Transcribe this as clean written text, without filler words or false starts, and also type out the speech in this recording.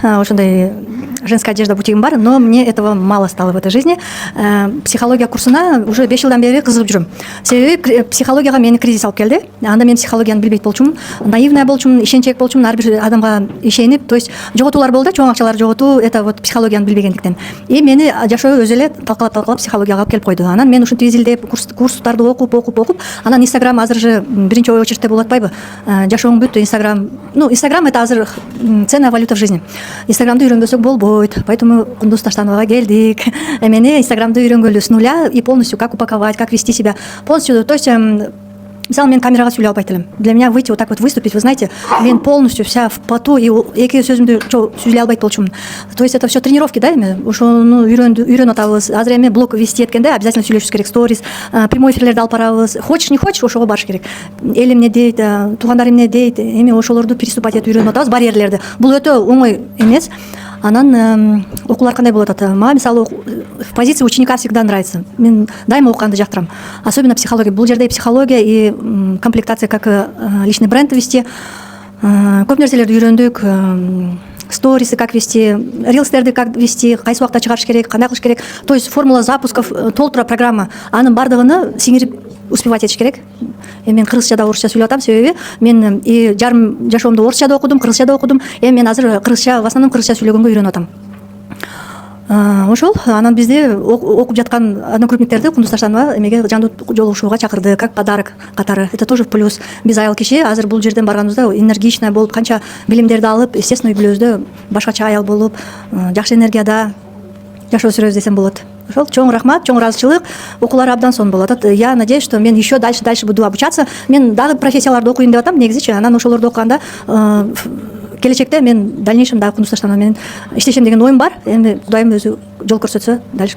Ошондой женская одежда бутигим бар, но мне этого мало стало в этой жизни. Психология курсуна уже 5 жылдан бери кызыгып жүрөм. Себеби психологияга мени кризис алып келди. Анда мен психологияны билбейт болчумун, наивная болчумун, ишенчек болчумун, ар бир адамга ишенип, то есть жоготуулар болду, чоң акчалар жоготуу, это вот психологияны билбегендиктен. И мени жашоо өзү эле талкалап психологияга алып келип койду. Анан мен ушинтип изилдеп, курстарды окуп, анан Инстаграм азыр же биринчи очередте болуп атпайбы? Жашооң бүттү, Инстаграм. Ну, Инстаграм это азыр ценная валюта в жизни. Инстаграмды үйрөнбөсөк болбойт, поэтому Кундуз Таштановага келдик. Мени Инстаграмды үйрөнгөлү с нуля и полностью как упаковать, как вести себя. Полностью, то есть мысалы мен камераға сөйлей албайт элем. Для меня выйти вот так вот выступить, вы знаете, мен полностью вся в поту и эки сөзүмдү сүйлөй албайт болчумун. То есть это все тренировки, да, эми ошону үйрөнүп атабыз. Азыр эми блог вести эткенде обязательно сүйлөшүбүз керек, сторис, прямой эфирлерди алып барабыз. Хочешь, не хочешь, ошого барыш керек. Элим эмне дейт, туугандарым эмне дейт, эми ошолорду приступать этип үйрөнүп атабыз, барьерлерди. Бул өтө оңой эмес. Анан окуулар кандай болуп атат? Мага мисалы в позиции ученика всегда нравится. Мен дайыма окуганды жактырам. Особенно психология. Бул жерде и психология, и комплектация, как личный бренд вести. Көп нерселерди үйрөндүк. Сторисы как вести, рилстерди как вести, кайсы убакта чыгарыш керек, кандай кылыш керек. То есть формула запусков, толтура программа. Анын бардыгын сиңирип успевать этиш керек. Мен кыргызча да орусча сүйлөп атам, себеби мен и жарым жашоомдо орусча да окудум, кыргызча да окудум. Мен азыр кыргызча, в основном кыргызча сүйлөгөнгө үйрөнүп атам. Ошол анан бизди окуп жаткан одногруппниктерди Кундуз Таштанова эмеге жандуу жолугушууга чакырды, как подарок катары. Это тоже в плюс. Биз айыл киши азыр бул жерден барганыбызда энергичный болуп, канча билимдерди алып, естественно, үй-бүлөбүздө башкача аял болуп, жакшы энергияда жашоо сүрөбүз десем болот. Ошол чоң рахмат, чоң ыраазычылык. Окуулар абдан сонун болуп атат. Я надеюсь, что мен еще дальше буду обучаться. Мен дагы профессияларды окуйм деп атам, негизичи. Анан ошолорду окуганда келечекте мен дальнейшем дагы Кундуз Таштанова менен иштешем деген оюм бар. Эми Кудайым өзү жол көрсөтсө, дальше